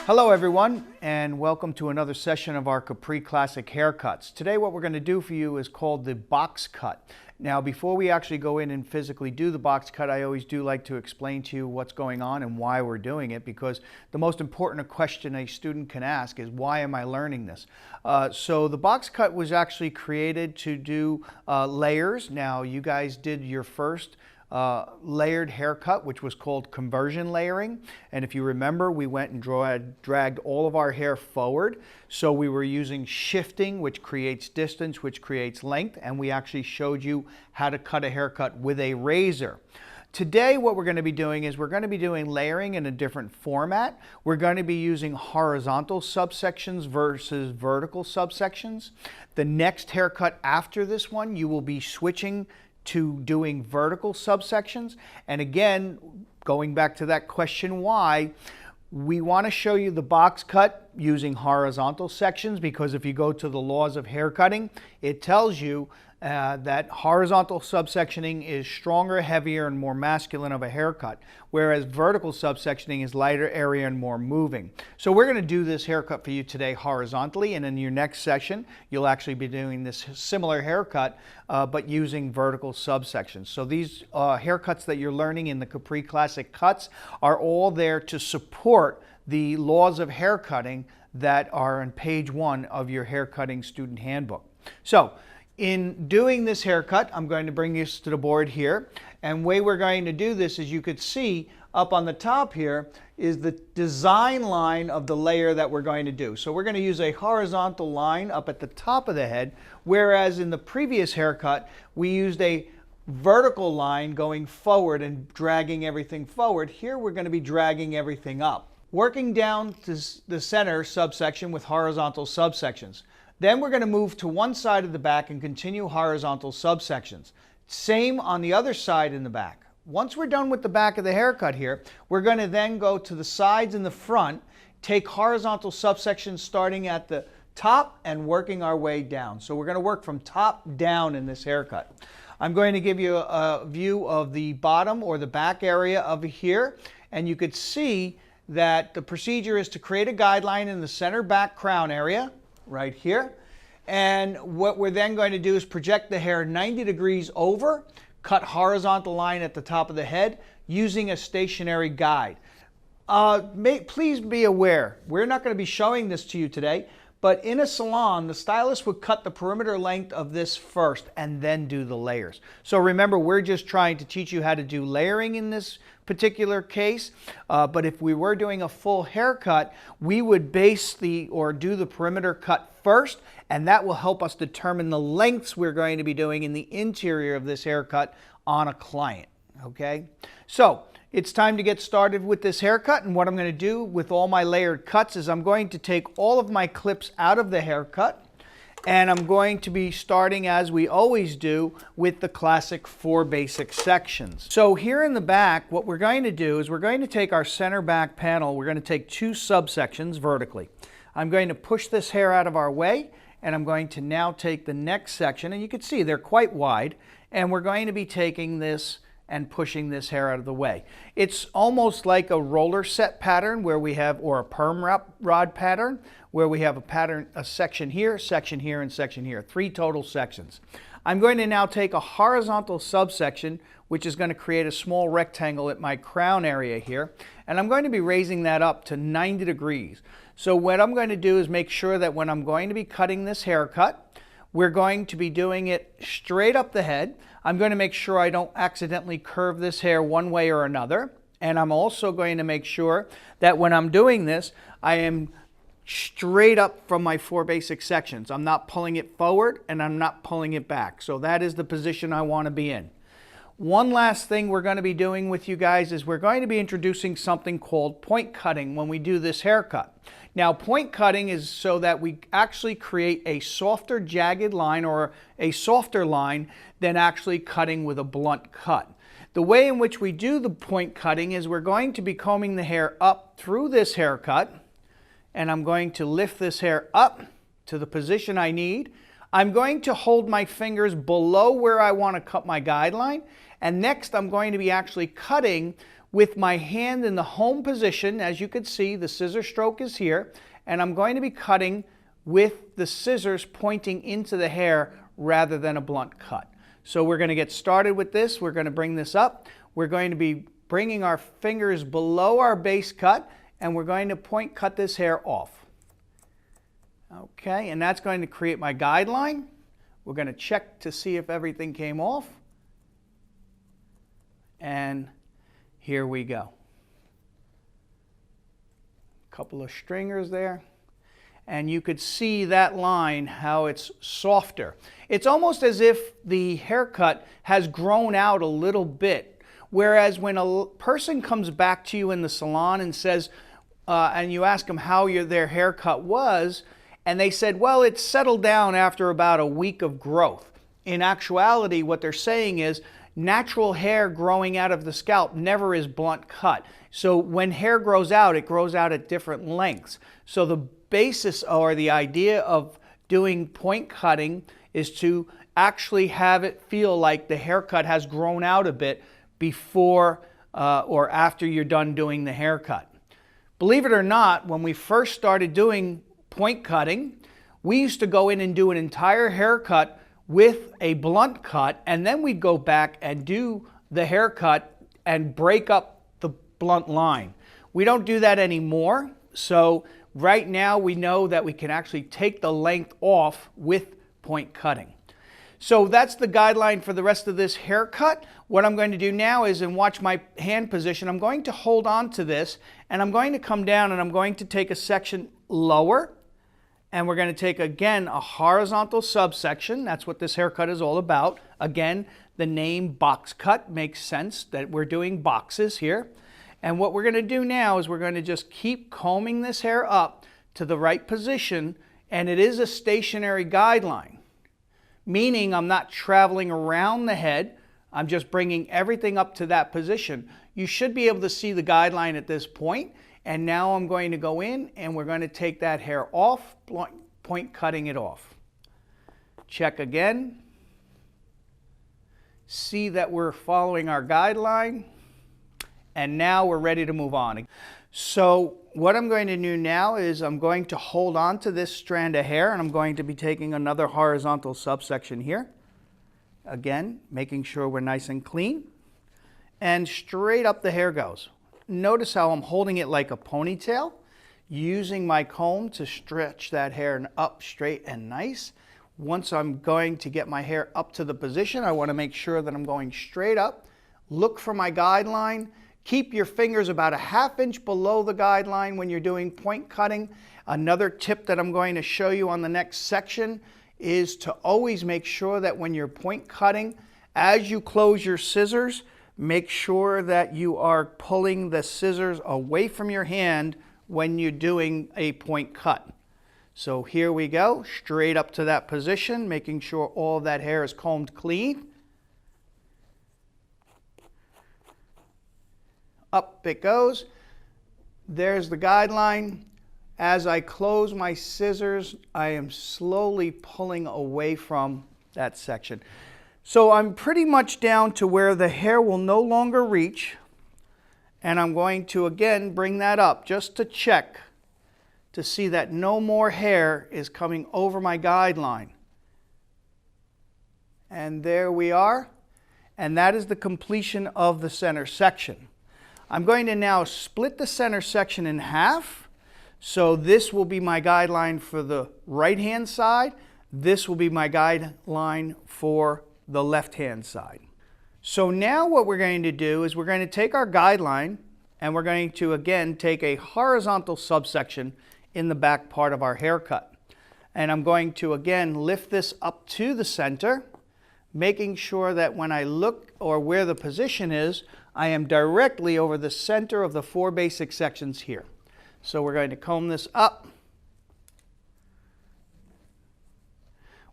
Hello everyone, and welcome to another session of our Capri Classic haircuts. Today what we're going to do for you is called the box cut. Now before we actually go in and physically do the box cut, I always do like to explain to you what's going on and why we're doing it, because the most important question a student can ask is, why am I learning this? So the box cut was actually created to do layers. Now you guys did your first layered haircut, which was called conversion layering, and if you remember, we went and dragged all of our hair forward, so we were using shifting, which creates distance, which creates length, and we actually showed you how to cut a haircut with a razor. Today what we're going to be doing is we're going to be doing layering in a different format. We're going to be using horizontal subsections versus vertical subsections. The next haircut after this one, you will be switching to doing vertical subsections. And again, going back to that question why, we want to show you the box cut using horizontal sections, because if you go to the laws of haircutting, it tells you that horizontal subsectioning is stronger, heavier, and more masculine of a haircut, whereas vertical subsectioning is lighter area and more moving. So we're going to do this haircut for you today horizontally, and in your next session you'll actually be doing this similar haircut but using vertical subsections. So these haircuts that you're learning in the Capri Classic cuts are all there to support the laws of haircutting that are on page 1 of your haircutting student handbook. So in doing this haircut, I'm going to bring you to the board here, and the way we're going to do this is, you could see up on the top here is the design line of the layer that we're going to do. So we're going to use a horizontal line up at the top of the head, whereas in the previous haircut we used a vertical line going forward and dragging everything forward. Here we're going to be dragging everything up, working down to the center subsection with horizontal subsections. Then we're going to move to one side of the back and continue horizontal subsections. Same on the other side in the back. Once we're done with the back of the haircut here, we're going to then go to the sides and the front, take horizontal subsections starting at the top and working our way down. So we're going to work from top down in this haircut. I'm going to give you a view of the bottom or the back area over here, and you could see that the procedure is to create a guideline in the center back crown area right here, and what we're then going to do is project the hair 90 degrees over, cut horizontal line at the top of the head using a stationary guide. Please be aware, we're not going to be showing this to you today, but in a salon, the stylist would cut the perimeter length of this first and then do the layers. So remember, we're just trying to teach you how to do layering in this particular case, but if we were doing a full haircut, we would do the perimeter cut first, and that will help us determine the lengths we're going to be doing in the interior of this haircut on a client. Okay, so it's time to get started with this haircut, and what I'm going to do with all my layered cuts is I'm going to take all of my clips out of the haircut, and I'm going to be starting, as we always do, with the classic 4 basic sections. So here in the back, what we're going to do is we're going to take our center back panel, we're going to take 2 subsections vertically. I'm going to push this hair out of our way, and I'm going to now take the next section, and you can see they're quite wide, and we're going to be taking this and pushing this hair out of the way. It's almost like a roller set pattern where we have, or a perm rod pattern, where we have a section here, and section here, 3 total sections. I'm going to now take a horizontal subsection, which is going to create a small rectangle at my crown area here, and I'm going to be raising that up to 90 degrees. So what I'm going to do is make sure that when I'm going to be cutting this haircut, we're going to be doing it straight up the head. I'm going to make sure I don't accidentally curve this hair one way or another. And I'm also going to make sure that when I'm doing this, I am straight up from my 4 basic sections. I'm not pulling it forward and I'm not pulling it back. So that is the position I want to be in. One last thing we're going to be doing with you guys is we're going to be introducing something called point cutting when we do this haircut. Now, point cutting is so that we actually create a softer jagged line, or a softer line, than actually cutting with a blunt cut. The way in which we do the point cutting is we're going to be combing the hair up through this haircut, and I'm going to lift this hair up to the position I need. I'm going to hold my fingers below where I want to cut my guideline, and next I'm going to be actually cutting with my hand in the home position. As you can see, the scissor stroke is here, and I'm going to be cutting with the scissors pointing into the hair rather than a blunt cut. So we're going to get started with this. We're going to bring this up. We're going to be bringing our fingers below our base cut, and we're going to point cut this hair off. Okay, and that's going to create my guideline. We're going to check to see if everything came off. And here we go. Couple of stringers there. And you could see that line, how it's softer. It's almost as if the haircut has grown out a little bit. Whereas when a person comes back to you in the salon and says, and you ask them how their haircut was, and they said, well, it settled down after about a week of growth. In actuality, what they're saying is natural hair growing out of the scalp never is blunt cut. So when hair grows out, it grows out at different lengths. So the basis or the idea of doing point cutting is to actually have it feel like the haircut has grown out a bit before or after you're done doing the haircut. Believe it or not, when we first started doing point cutting, we used to go in and do an entire haircut with a blunt cut, and then we'd go back and do the haircut and break up the blunt line. We don't do that anymore. So right now we know that we can actually take the length off with point cutting. So that's the guideline for the rest of this haircut. What I'm going to do now is, and watch my hand position, I'm going to hold on to this and I'm going to come down and I'm going to take a section lower, and we're going to take again a horizontal subsection. That's what this haircut is all about. Again, the name box cut makes sense that we're doing boxes here. And what we're going to do now is we're going to just keep combing this hair up to the right position, and it is a stationary guideline, meaning I'm not traveling around the head. I'm just bringing everything up to that position. You should be able to see the guideline at this point. And now I'm going to go in and we're going to take that hair off, point cutting it off. Check again. See that we're following our guideline. And now we're ready to move on. So what I'm going to do now is I'm going to hold on to this strand of hair, and I'm going to be taking another horizontal subsection here. Again, making sure we're nice and clean. And straight up the hair goes. Notice how I'm holding it like a ponytail, using my comb to stretch that hair up straight and nice. Once I'm going to get my hair up to the position, I want to make sure that I'm going straight up. Look for my guideline. Keep your fingers about a ½ inch below the guideline when you're doing point cutting. Another tip that I'm going to show you on the next section is to always make sure that when you're point cutting, as you close your scissors, make sure that you are pulling the scissors away from your hand when you're doing a point cut. So here we go, straight up to that position, making sure all of that hair is combed clean. Up it goes. There's the guideline. As I close my scissors, I am slowly pulling away from that section. So I'm pretty much down to where the hair will no longer reach, and I'm going to again bring that up just to check to see that no more hair is coming over my guideline. And there we are, and that is the completion of the center section. I'm going to now split the center section in half. So this will be my guideline for the right hand side. This will be my guideline for the left hand side. So now what we're going to do is we're going to take our guideline and we're going to again take a horizontal subsection in the back part of our haircut. And I'm going to again lift this up to the center, making sure that when I look or where the position is, I am directly over the center of the 4 basic sections here. So we're going to comb this up.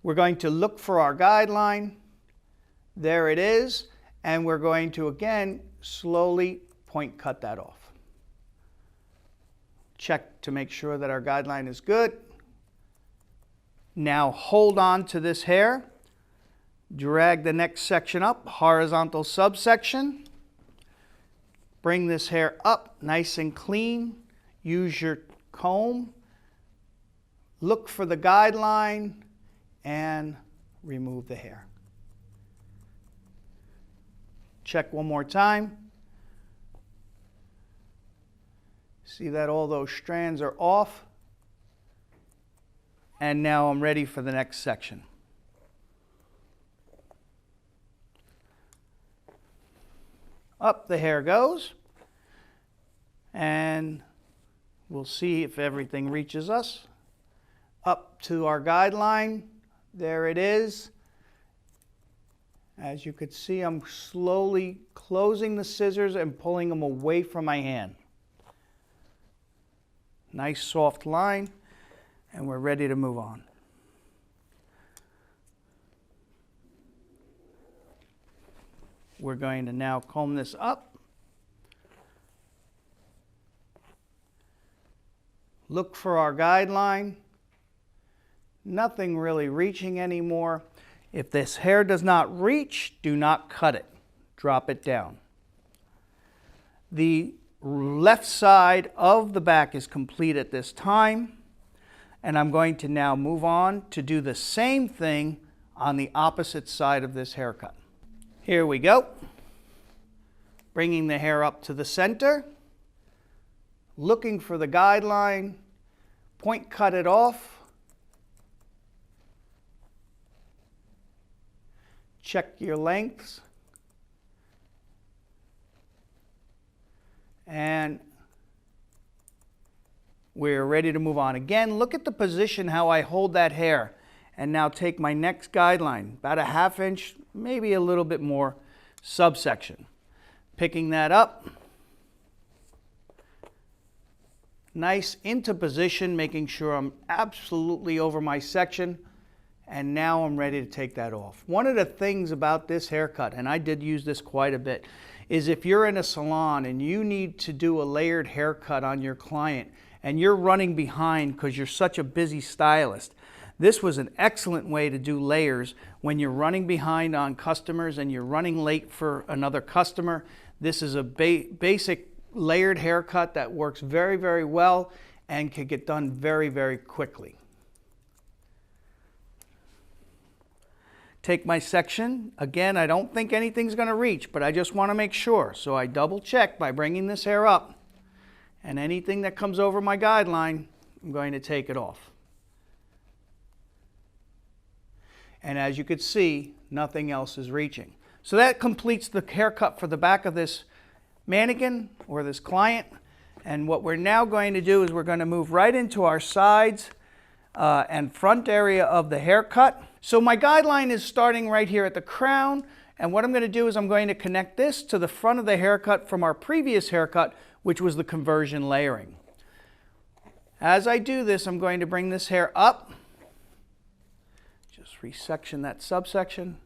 We're going to look for our guideline. There it is. And we're going to again slowly point cut that off. Check to make sure that our guideline is good. Now hold on to this hair. Drag the next section up, horizontal subsection. Bring this hair up nice and clean. Use your comb. Look for the guideline and remove the hair. Check one more time. See that all those strands are off. And now I'm ready for the next section. Up the hair goes. And we'll see if everything reaches us. Up to our guideline. There it is. As you could see, I'm slowly closing the scissors and pulling them away from my hand. Nice soft line, and we're ready to move on. We're going to now comb this up. Look for our guideline. Nothing really reaching anymore. If this hair does not reach, do not cut it. Drop it down. The left side of the back is complete at this time. And I'm going to now move on to do the same thing on the opposite side of this haircut. Here we go. Bringing the hair up to the center. Looking for the guideline. Point cut it off. Check your lengths. And we're ready to move on. Again, look at the position, how I hold that hair. And now take my next guideline, about a ½ inch, maybe a little bit more, subsection. Picking that up. Nice into position, making sure I'm absolutely over my section. And now I'm ready to take that off. One of the things about this haircut, and I did use this quite a bit, is if you're in a salon and you need to do a layered haircut on your client and you're running behind because you're such a busy stylist, this was an excellent way to do layers when you're running behind on customers and you're running late for another customer. This is a basic layered haircut that works very, very well and can get done very, very quickly. Take my section. Again, I don't think anything's going to reach, but I just want to make sure. So I double check by bringing this hair up. And anything that comes over my guideline, I'm going to take it off. And as you can see, nothing else is reaching. So that completes the haircut for the back of this mannequin or this client. And what we're now going to do is we're going to move right into our sides and front area of the haircut. So my guideline is starting right here at the crown, and what I'm going to do is I'm going to connect this to the front of the haircut from our previous haircut, which was the conversion layering. As I do this, I'm going to bring this hair up, just resection that subsection,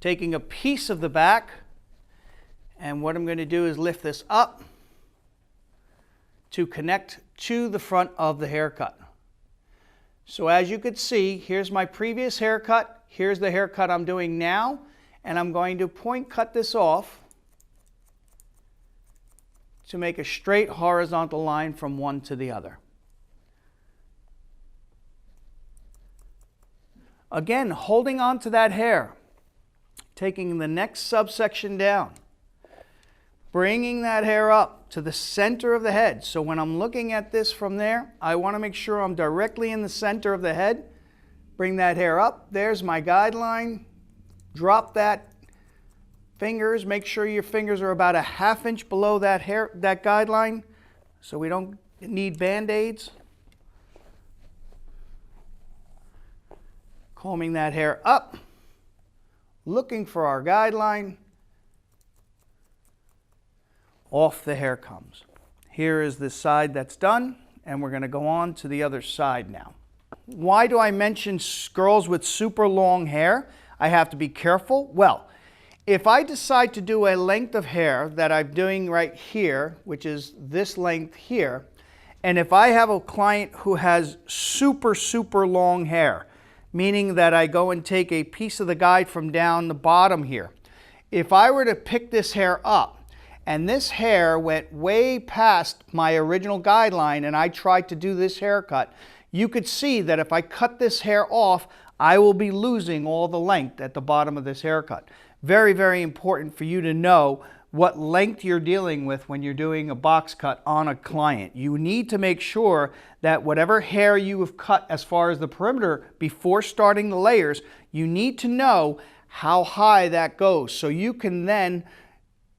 taking a piece of the back, and what I'm going to do is lift this up to connect to the front of the haircut. So as you could see, here's my previous haircut, here's the haircut I'm doing now, and I'm going to point cut this off to make a straight horizontal line from one to the other. Again, holding on to that hair, taking the next subsection down, bringing that hair up to the center of the head. So when I'm looking at this from there, I want to make sure I'm directly in the center of the head. Bring that hair up. There's my guideline. Drop that fingers. Make sure your fingers are about a ½ inch below that guideline so we don't need Band-Aids. Combing that hair up. Looking for our guideline. Off the hair comes. Here is the side that's done, and we're going to go on to the other side now. Why do I mention girls with super long hair? I have to be careful. Well, if I decide to do a length of hair that I'm doing right here, which is this length here, and if I have a client who has super, super long hair, meaning that I go and take a piece of the guide from down the bottom here, if I were to pick this hair up, and this hair went way past my original guideline and I tried to do this haircut, you could see that if I cut this hair off, I will be losing all the length at the bottom of this haircut. Very, very important for you to know what length you're dealing with when you're doing a box cut on a client. You need to make sure that whatever hair you have cut as far as the perimeter before starting the layers, you need to know how high that goes so you can then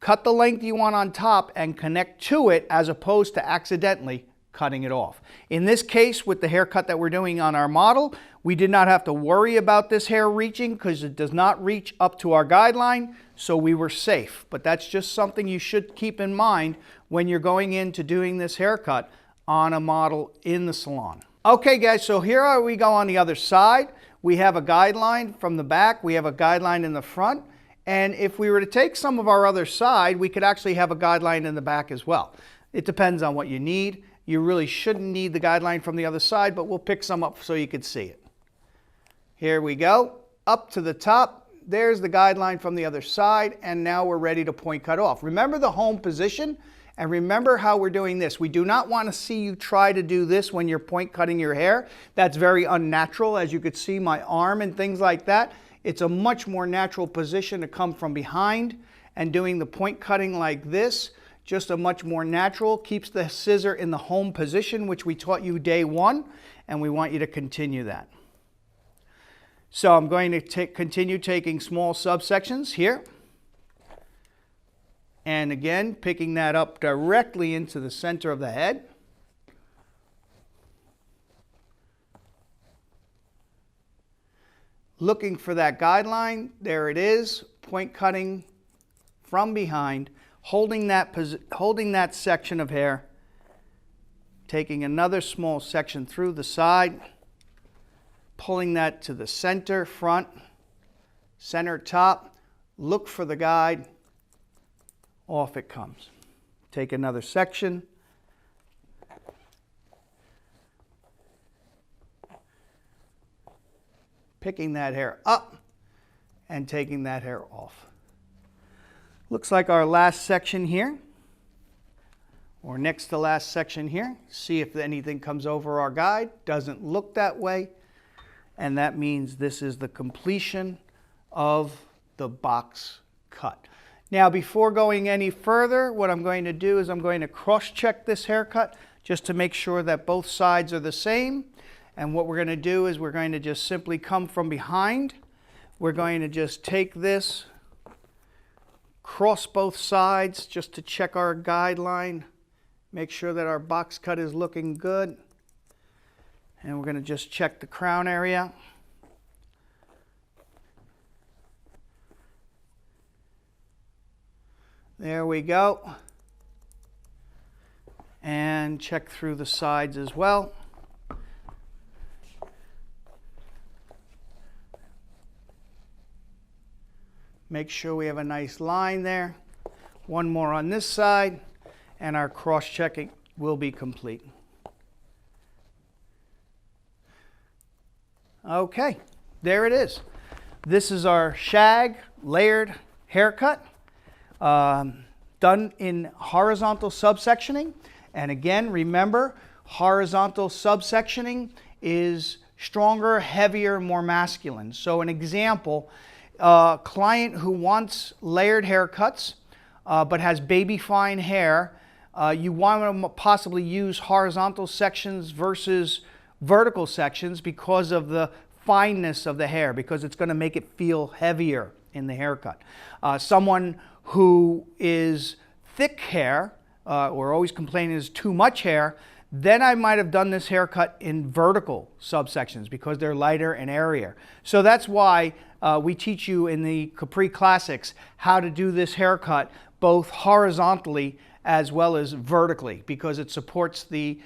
cut the length you want on top and connect to it as opposed to accidentally cutting it off. In this case, with the haircut that we're doing on our model, we did not have to worry about this hair reaching because it does not reach up to our guideline, so we were safe. But that's just something you should keep in mind when you're going into doing this haircut on a model in the salon. Okay guys, so here we go on the other side. We have a guideline from the back, we have a guideline in the front, and if we were to take some of our other side, we could actually have a guideline in the back as well. It depends on what you need. You really shouldn't need the guideline from the other side, but we'll pick some up so you could see it. Here we go, up to the top. There's the guideline from the other side, and now we're ready to point cut off. Remember the home position, and remember how we're doing this. We do not want to see you try to do this when you're point cutting your hair. That's very unnatural, as you could see my arm and things like that. It's a much more natural position to come from behind and doing the point cutting like this. Just a much more natural, keeps the scissor in the home position, which we taught you day one, and we want you to continue that. So I'm going to continue taking small subsections here. And again, picking that up directly into the center of the head. Looking for that guideline, there it is, point cutting from behind, holding that section of hair, taking another small section through the side, pulling that to the center, front, center, top, look for the guide, off it comes. Take another section, picking that hair up and taking that hair off. Looks like our last section here, or next to last section here. See if anything comes over our guide. Doesn't look that way. And that means this is the completion of the box cut. Now, before going any further, what I'm going to do is I'm going to cross-check this haircut just to make sure that both sides are the same. And what we're going to do is we're going to just simply come from behind. We're going to just take this, cross both sides just to check our guideline, make sure that our box cut is looking good. And we're going to just check the crown area. There we go. And check through the sides as well. Make sure we have a nice line there. One more on this side, and our cross-checking will be complete. Okay, there it is. This is our shag layered haircut done in horizontal subsectioning. And again, remember, horizontal subsectioning is stronger, heavier, more masculine. So an example, a client who wants layered haircuts but has baby fine hair, you want to possibly use horizontal sections versus vertical sections because of the fineness of the hair, because it's going to make it feel heavier in the haircut. Someone who is thick hair, or always complaining is too much hair, then I might have done this haircut in vertical subsections because they're lighter and airier. So that's why we teach you in the Capri Classics how to do this haircut both horizontally as well as vertically, because it supports the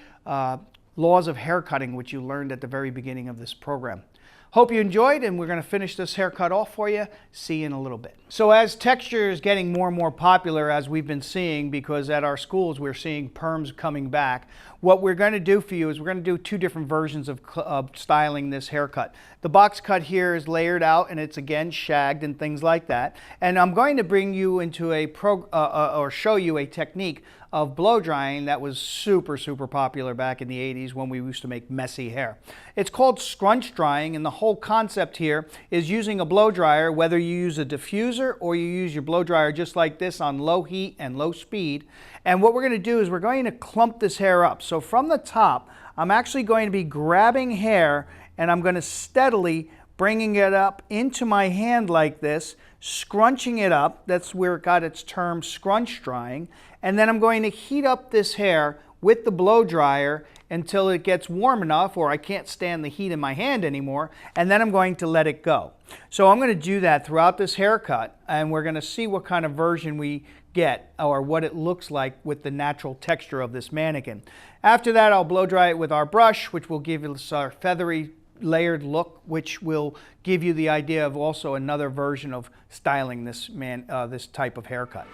laws of haircutting, which you learned at the very beginning of this program. Hope you enjoyed, and we're going to finish this haircut off for you. See you in a little bit. So as texture is getting more and more popular, as we've been seeing, because at our schools we're seeing perms coming back, What we're going to do for you is we're going to do two different versions of styling this haircut. The box cut here is layered out and it's again shagged and things like that. And I'm going to bring you into or show you a technique of blow drying that was super popular back in the 80s when we used to make messy hair. It's called scrunch drying, and the whole concept here is using a blow dryer, whether you use a diffuser or you use your blow dryer just like this on low heat and low speed. And what we're going to do is we're going to clump this hair up. So from the top, I'm actually going to be grabbing hair and I'm going to steadily bringing it up into my hand like this, scrunching it up. That's where it got its term scrunch drying. And then I'm going to heat up this hair with the blow dryer until it gets warm enough or I can't stand the heat in my hand anymore, and then I'm going to let it go. So I'm going to do that throughout this haircut, and we're going to see what kind of version we get or what it looks like with the natural texture of this mannequin. After that, I'll blow dry it with our brush, which will give us our feathery layered look, which will give you the idea of also another version of styling this this type of haircut.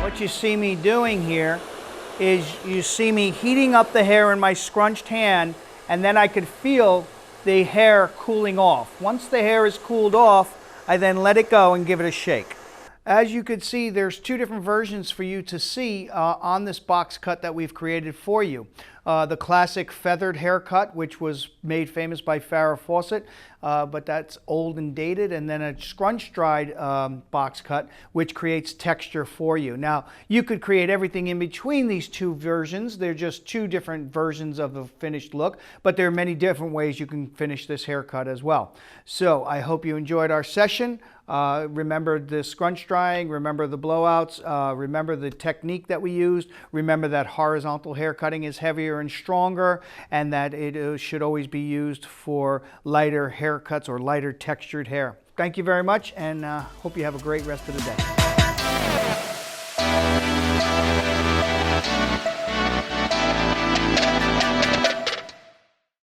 What you see me doing here is you see me heating up the hair in my scrunched hand, and then I could feel the hair cooling off. Once the hair is cooled off, I then let it go and give it a shake. As you can see, there's two different versions for you to see on this box cut that we've created for you. The classic feathered haircut, which was made famous by Farrah Fawcett, but that's old and dated, and then a scrunch dried box cut, which creates texture for you. Now, you could create everything in between these two versions. They're just two different versions of the finished look, but there are many different ways you can finish this haircut as well. So I hope you enjoyed our session. Remember the scrunch drying, remember the blowouts, remember the technique that we used, remember that horizontal hair cutting is heavier and stronger, and that it should always be used for lighter haircuts or lighter textured hair. Thank you very much, and hope you have a great rest of the day.